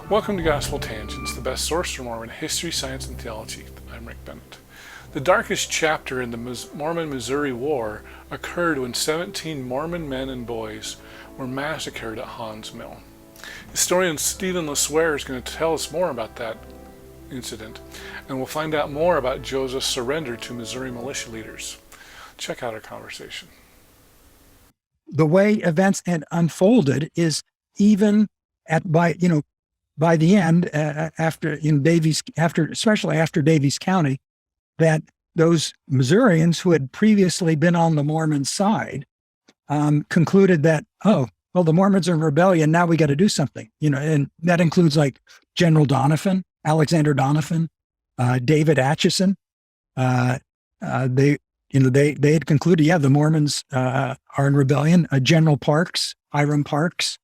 Welcome to Gospel Tangents, the best source for Mormon history, science, and theology. I'm Rick Bennett. The darkest chapter in the Mormon-Missouri War occurred when 17 Mormon men and boys were massacred at Hawn's Mill. Historian Steve LeSueur is going to tell us more about that incident, and we'll find out more about Joseph's surrender to Missouri militia leaders. Check out our conversation. The way events had unfolded is even by the end, especially after Daviess County, that those Missourians who had previously been on the Mormon side concluded that, the Mormons are in rebellion. Now we got to do something, and that includes like General Donovan, Alexander Donovan, David Atchison. They had concluded, the Mormons are in rebellion. General Parks, Hiram Parks,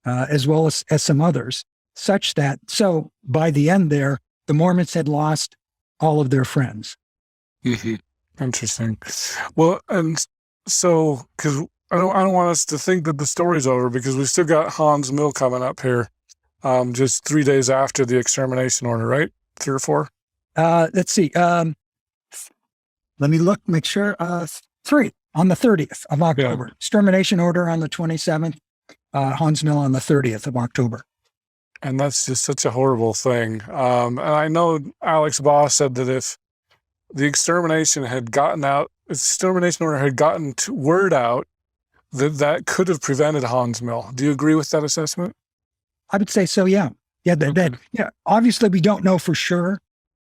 as well as some others. So by the end there, the Mormons had lost all of their friends. Mm-hmm. Interesting. Well, and so, because I don't want us to think that the story's over, because we've still got Hawn's Mill coming up here, just 3 days after the extermination order, right? 3 or 4? Let's see. Let me look, make sure. 3 on the 30th of October. Yeah. Extermination order on the 27th. Hawn's Mill on the 30th of October. And that's just such a horrible thing. And I know Alex Boss said that if the extermination order had gotten word out, that could have prevented Hawn's Mill. Do you agree with that assessment? I would say so. Yeah. Yeah. Obviously we don't know for sure,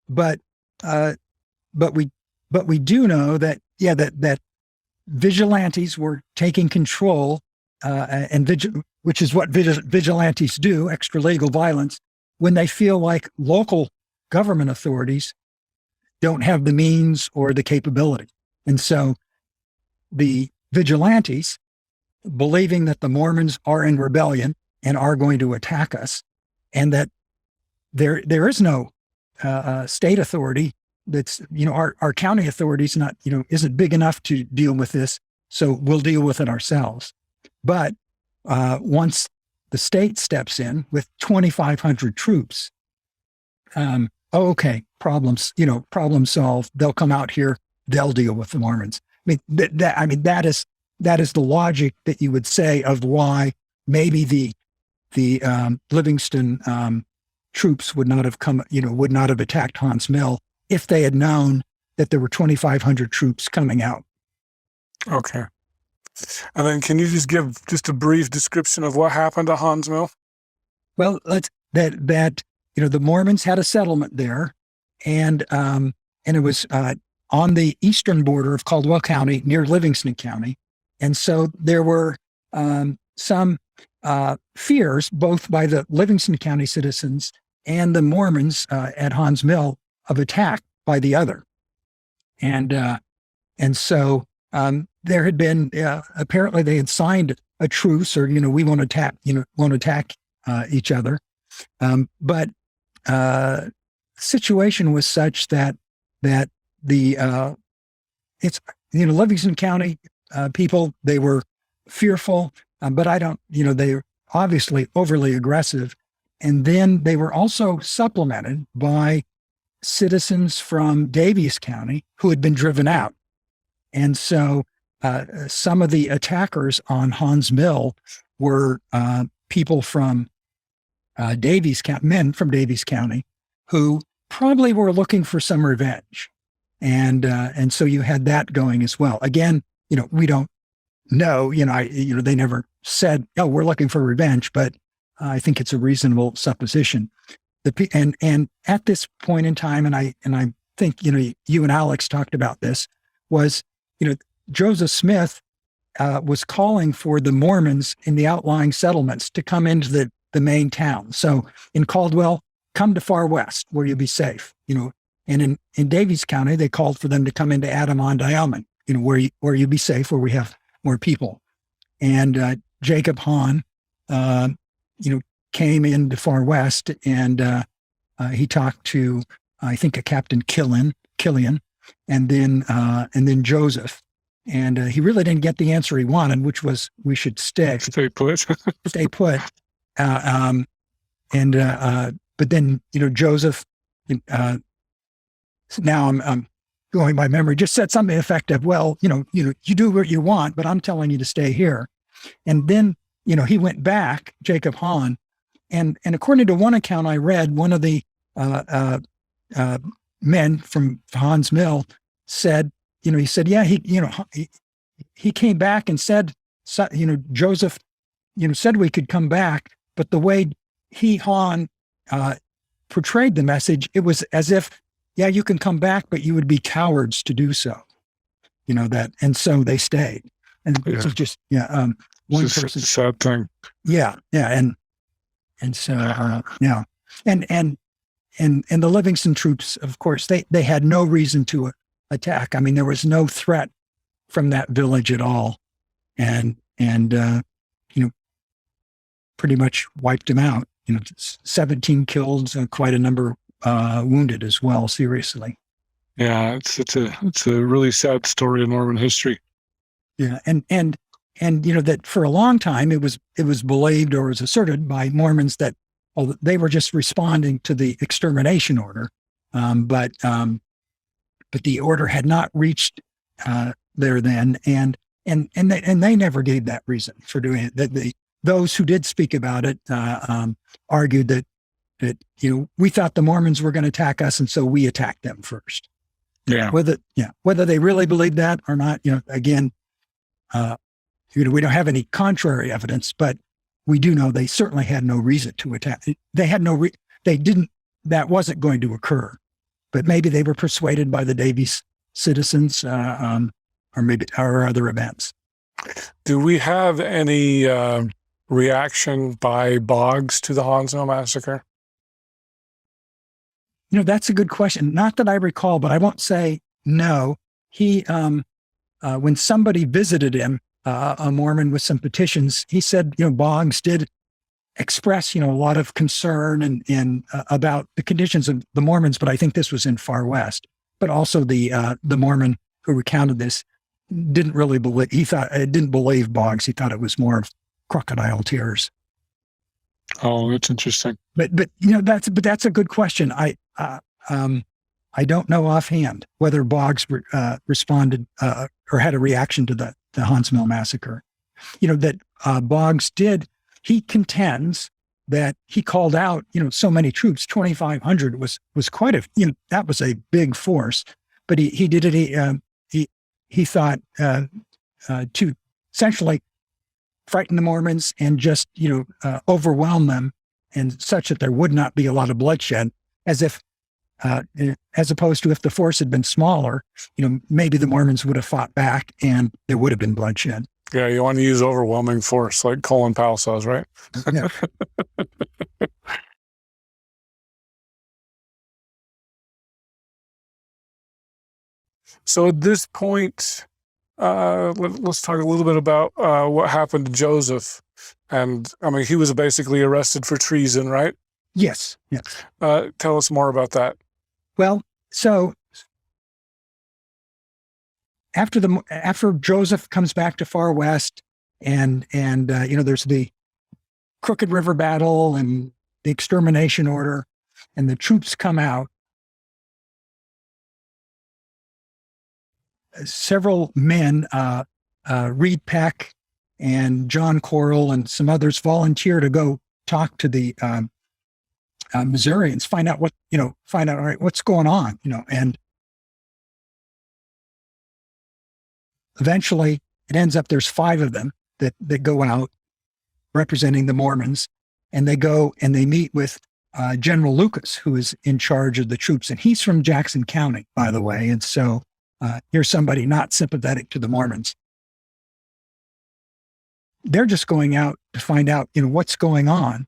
but we do know that vigilantes were taking control, which is what vigilantes do, extra legal violence, when they feel like local government authorities don't have the means or the capability. And so the vigilantes, believing that the Mormons are in rebellion and are going to attack us, and that there is no state authority that's, our county authorities isn't big enough to deal with this, so we'll deal with it ourselves. But once the state steps in with 2,500 troops, problem solved. They'll come out here. They'll deal with the Mormons. That is the logic that you would say of why maybe the Livingston troops would not have attacked Hawn's Mill if they had known that there were 2,500 troops coming out. Okay. And then can you just give just a brief description of what happened to Hawn's Mill? Well, the Mormons had a settlement there, and it was on the eastern border of Caldwell County near Livingston County. And so there were some fears, both by the Livingston County citizens and the Mormons at Hawn's Mill, of attack by the other. And so there had been, apparently they had signed a truce, or, we won't attack each other. But situation was such that the Livingston County people, they were fearful, but they were obviously overly aggressive. And then they were also supplemented by citizens from Daviess County who had been driven out. And so some of the attackers on Hawn's Mill were people from Daviess County, men from Daviess County, who probably were looking for some revenge. And so you had that going as well. Again, we don't know, they never said, we're looking for revenge, but I think it's a reasonable supposition. And at this point in time, and I think, you and Alex talked about this, was, Joseph Smith was calling for the Mormons in the outlying settlements to come into the main town. So in Caldwell, come to Far West where you'll be safe, and in Daviess County, they called for them to come into Adamon-Diamond, where you'll be safe, where we have more people. And Jacob Hawn, came into Far West, and he talked to, I think, a Captain Killian, and then Joseph. And he really didn't get the answer he wanted, which was we should stay put. but then, Joseph, now I'm going by memory, just said something effective. Well, you do what you want, but I'm telling you to stay here. And then, he went back, Jacob Hawn, and according to one account I read, one of the men from Hawn's mill said, he said, yeah, he came back and said, Joseph, said we could come back, but the way Hawn portrayed the message, it was as if, yeah, you can come back, but you would be cowards to do so. And so they stayed. And this is just, one person. Sad thing. Yeah. And so, and the Livingston troops, of course, they had no reason to attack. I mean, there was no threat from that village at all. And pretty much wiped them out. 17 killed, quite a number wounded as well, seriously. Yeah, it's a really sad story in Mormon history. Yeah, and that for a long time it was believed or was asserted by Mormons that they were just responding to the extermination order, but the order had not reached there then, and they never gave that reason for doing it. Those who did speak about it argued that we thought the Mormons were going to attack us, and so we attacked them first. Yeah. Whether they really believed that or not, again, we don't have any contrary evidence, but we do know they certainly had no reason to attack. They had that wasn't going to occur, but maybe they were persuaded by the Davies citizens, or other events. Do we have any reaction by Boggs to the Hansville massacre? That's a good question. Not that I recall, but I won't say no. He, when somebody visited him, a Mormon with some petitions, he said, Boggs did express, a lot of concern and about the conditions of the Mormons, but I think this was in Far West. But also the Mormon who recounted this didn't really believe. Didn't believe Boggs. He thought it was more of crocodile tears. Oh, that's interesting. But that's a good question. I don't know offhand whether Boggs responded or had a reaction to the Hansville massacre. That Boggs did. He contends that he called out, so many troops. 2,500 was quite that was a big force. But he did it. He thought to essentially frighten the Mormons and just overwhelm them, and such that there would not be a lot of bloodshed, as opposed to if the force had been smaller, maybe the Mormons would have fought back and there would have been bloodshed. Yeah, you want to use overwhelming force like Colin Powell says, right? Yeah. So at this point, let's talk a little bit about what happened to Joseph. And I mean, he was basically arrested for treason, right? Yes. Tell us more about that. Well, so after Joseph comes back to Far West, and there's the Crooked River battle and the extermination order, and the troops come out. Several men, Reed Peck and John Coral and some others, volunteer to go talk to the Missourians, find out all right, what's going on, and eventually it ends up there's 5 of them that go out representing the Mormons, and they go and they meet with General Lucas, who is in charge of the troops, and he's from Jackson County, by the way, and so here's somebody not sympathetic to the Mormons. They're just going out to find out, what's going on.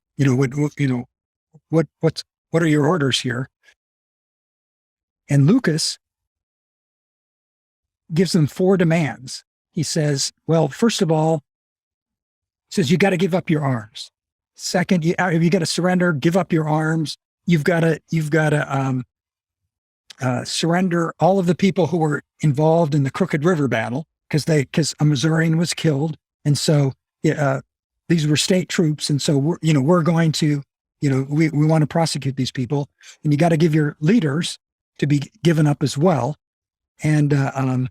What are your orders here? And Lucas gives them 4 demands. He says, well, first of all, he says, you got to give up your arms. Second, you got to surrender, give up your arms. You've got to surrender all of the people who were involved in the Crooked River battle, because a Missourian was killed, and so these were state troops, and so we're going to we want to prosecute these people, and you got to give your leaders to be given up as well, and then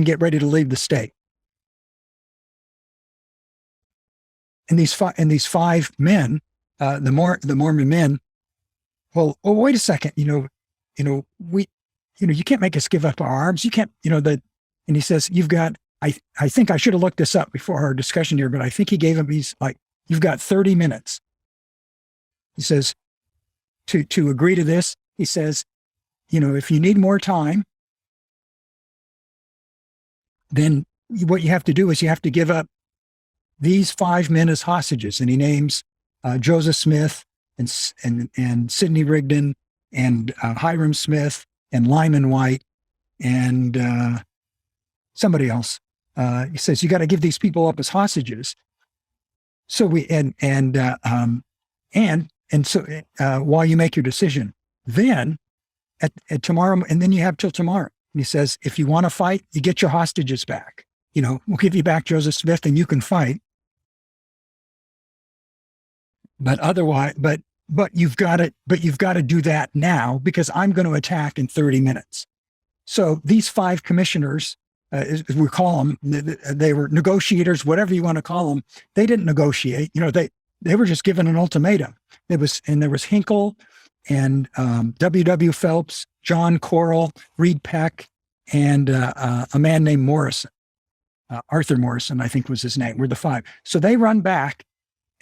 get ready to leave the state. And these five men, the Mormon men, well, wait a second, you can't make us give up our arms. You can't, and he says, you've got, I think I should have looked this up before our discussion here, but I think he gave him, he's like, you've got 30 minutes. He says, to agree to this, he says, if you need more time, then what you have to do is you have to give up these five men as hostages. And he names Joseph Smith and Sidney Rigdon and Hiram Smith and Lyman White and somebody else. He says, you got to give these people up as hostages. So so while you make your decision, then at tomorrow, and then you have till tomorrow. And he says, if you want to fight, you get your hostages back. We'll give you back Joseph Smith and you can fight. But otherwise, but you've got to do that now, because I'm going to attack in 30 minutes. So these five commissioners, as we call them, they were negotiators, whatever you want to call them. They didn't negotiate. They were just given an ultimatum. There was Hinkle and W.W. Phelps, John Corll, Reed Peck, and a man named Morrison. Arthur Morrison, I think was his name, were the five. So they run back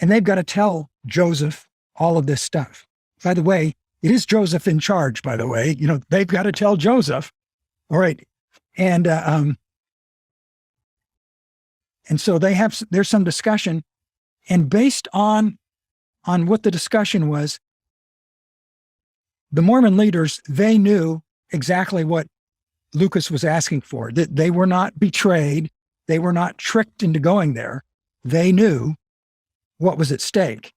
and they've got to tell Joseph all of this stuff. By the way, it is Joseph in charge, by the way. They've got to tell Joseph. All right. And so there's some discussion. And based on what the discussion was, the Mormon leaders, they knew exactly what Lucas was asking for. That they were not betrayed. They were not tricked into going there. They knew what was at stake.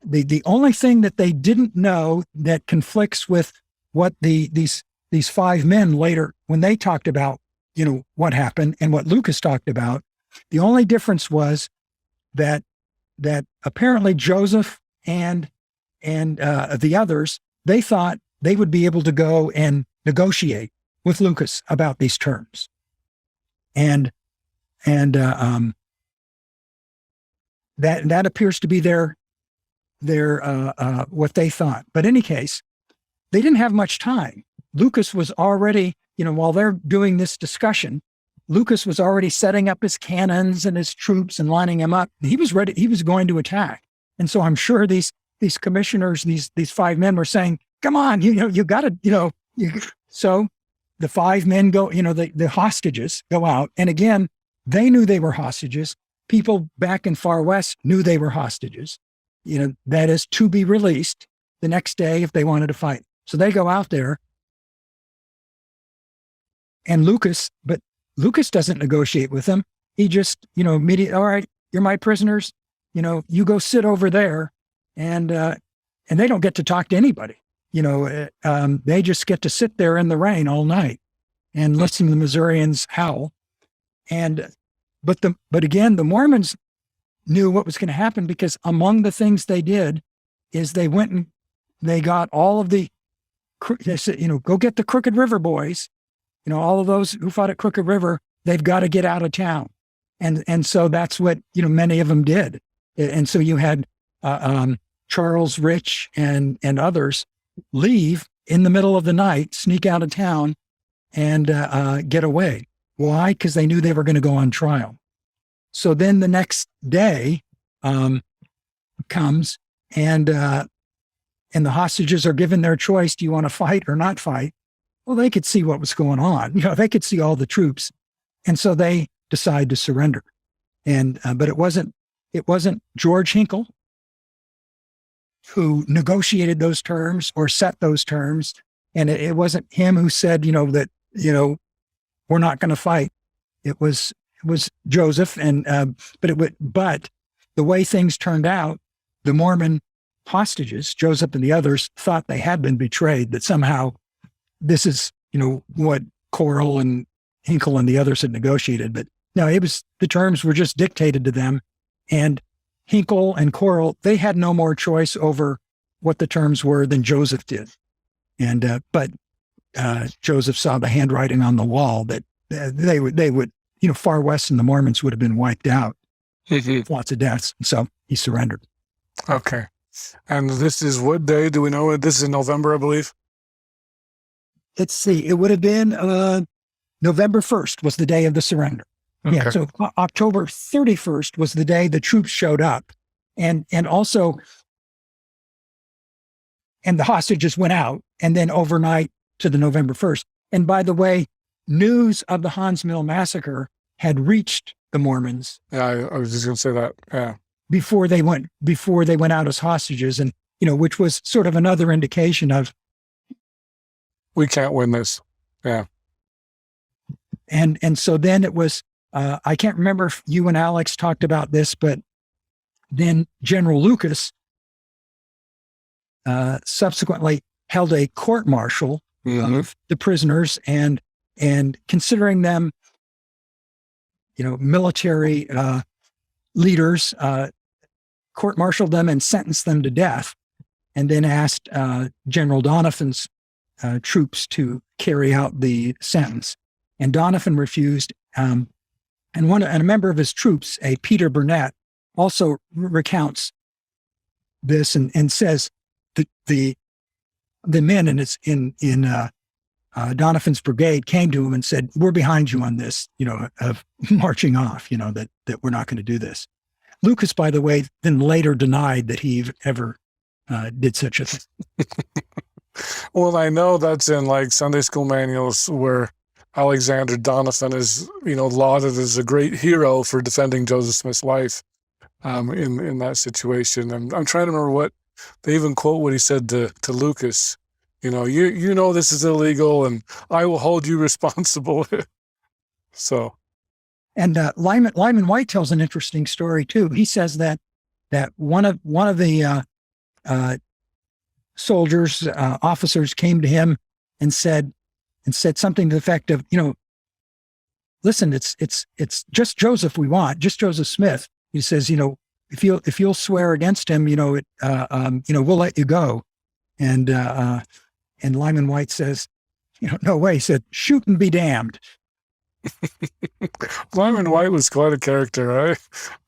The only thing that they didn't know that conflicts with what these five men later, when they talked about, what happened and what Lucas talked about, the only difference was that apparently Joseph and the others, they thought they would be able to go and negotiate with Lucas about these terms. And that appears to be their what they thought. But in any case, they didn't have much time. Lucas was already, while they're doing this discussion, Lucas was already setting up his cannons and his troops and lining them up. He was ready. He was going to attack. And so I'm sure these commissioners, these five men were saying, come on, you got to, So the five men go, the hostages go out. And again, they knew they were hostages. People back in Far West knew they were hostages, that is to be released the next day if they wanted to fight. So they go out there. And Lucas doesn't negotiate with them. He just, immediately, all right, you're my prisoners. You go sit over there, and they don't get to talk to anybody. They just get to sit there in the rain all night and listen to the Missourians howl. But again, the Mormons knew what was going to happen, because among the things they did is they went and they got all of they said, go get the Crooked River boys. All of those who fought at Crooked River, they've got to get out of town. And so that's what, many of them did. And so you had Charles Rich and others leave in the middle of the night, sneak out of town and get away. Why? Because they knew they were going to go on trial. So then the next day comes and the hostages are given their choice. Do you want to fight or not fight? Well, they could see what was going on. They could see all the troops. And so they decide to surrender. But it wasn't George Hinkle who negotiated those terms or set those terms. And it wasn't him who said, that, we're not going to fight. It was Joseph. But the way things turned out, the Mormon hostages, Joseph and the others, thought they had been betrayed, that somehow this is, what Corll and Hinkle and the others had negotiated, but No, the terms were just dictated to them. And Hinkle and Corll, they had no more choice over what the terms were than Joseph did. And, but Joseph saw the handwriting on the wall that they would, far west and the Mormons would have been wiped out. Lots of deaths. So he surrendered. Okay. And this is what day? Do we know? This is in November, I believe. Let's see. It would have been November 1st was the day of the surrender. Okay. Yeah. So October 31st was the day the troops showed up. And also, and the hostages went out, and then overnight to the November 1st. And by the way, news of the Haun's Mill massacre had reached the Mormons. Yeah, I was just going to say that. Yeah. Before they went out as hostages, and which was sort of another indication of we can't win this. Yeah. And so then it was I can't remember if you and Alex talked about this, but then General Lucas subsequently held a court martial of the prisoners and considering them, military leaders, court-martialed them and sentenced them to death, and then asked General Doniphan's troops to carry out the sentence. And Doniphan refused. And a member of his troops, a Peter Burnett, also recounts this and says the men in Doniphan's brigade came to him and said, "We're behind you on this, of marching off, that we're not going to do this." Lucas, by the way, then later denied that he ever did such a thing. Well, I know that's in like Sunday school manuals where Alexander Doniphan is, lauded as a great hero for defending Joseph Smith's life in that situation. And I'm trying to remember what they even quote what he said to Lucas. You know this is illegal, and I will hold you responsible. So, and Lyman White tells an interesting story too. He says that one of the soldiers, officers came to him and said something to the effect of, listen, it's just Joseph we want, just Joseph Smith. He says, if you'll swear against him, we'll let you go. And Lyman White says, no way. He said, shoot and be damned. Lyman White was quite a character.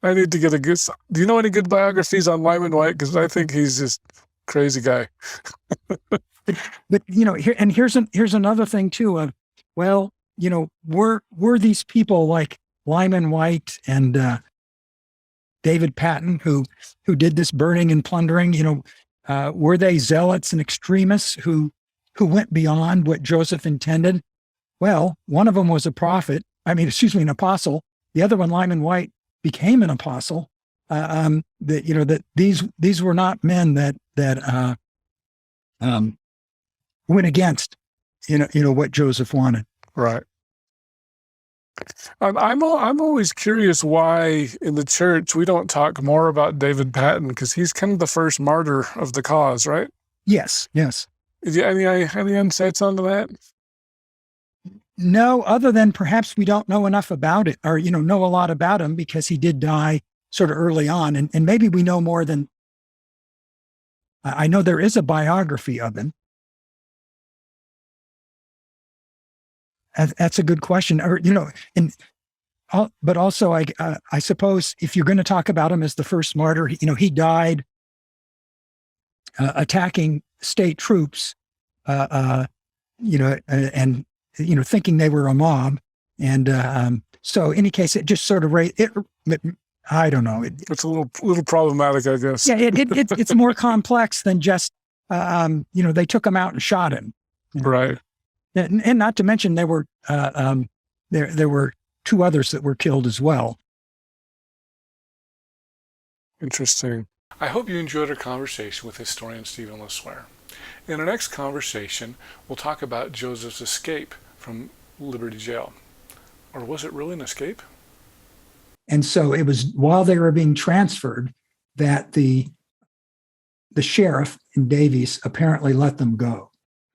I need to get a good. Do you know any good biographies on Lyman White? Because I think he's just crazy guy. But here's another thing too. Were these people like Lyman White and David Patton who did this burning and plundering? Were they zealots and extremists who went beyond what Joseph intended? Well, one of them was an apostle. The other one, Lyman White, became an apostle. That these were not men that went against what Joseph wanted. Right. I'm always curious why in the church we don't talk more about David Patton, because he's kind of the first martyr of the cause, right? Yes. Any insights onto that? No, other than perhaps we don't know enough about it, or know a lot about him because he did die sort of early on, and maybe we know more than. I know there is a biography of him. That's a good question. Or, but also I suppose if you're going to talk about him as the first martyr, he died attacking state troops, and thinking they were a mob. And so in any case, it just sort of I don't know. It's a little problematic, I guess. Yeah, it's more complex than just, they took him out and shot him. Right. And not to mention there were two others that were killed as well. Interesting. I hope you enjoyed our conversation with historian Steve LeSueur. In our next conversation, we'll talk about Joseph's escape from Liberty Jail. Or was it really an escape? And so it was while they were being transferred that the sheriff in Davies apparently let them go.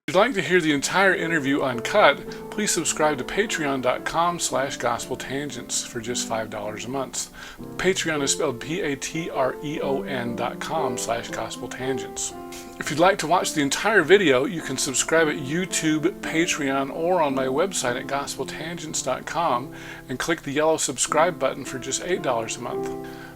If you'd like to hear the entire interview uncut, please subscribe to patreon.com/gospeltangents for just $5 a month. Patreon is spelled patreon.com/gospeltangents. If you'd like to watch the entire video, you can subscribe at YouTube, Patreon, or on my website at gospeltangents.com and click the yellow subscribe button for just $8 a month.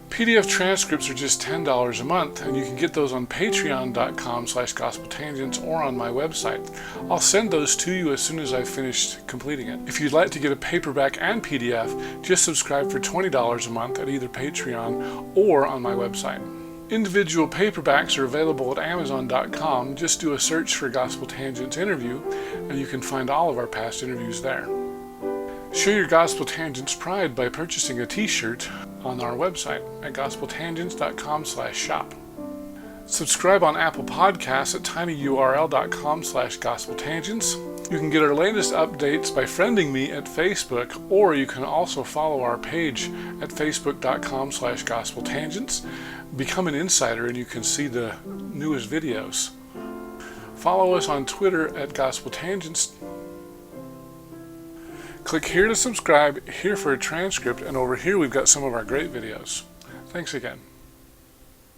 PDF transcripts are just $10 a month, and you can get those on patreon.com/gospeltangents or on my website. I'll send those to you as soon as I've finished completing it. If you'd like to get a paperback and PDF, just subscribe for $20 a month at either Patreon or on my website. Individual paperbacks are available at Amazon.com. Just do a search for Gospel Tangents Interview, and you can find all of our past interviews there. Show your Gospel Tangents pride by purchasing a t-shirt on our website at gospeltangents.com/shop. Subscribe on Apple Podcasts at tinyurl.com/gospeltangents. You can get our latest updates by friending me at Facebook, or you can also follow our page at facebook.com/gospeltangents. Become an insider and you can see the newest videos. Follow us on Twitter at Gospel Tangents. Click here to subscribe, here for a transcript, and over here we've got some of our great videos. Thanks again.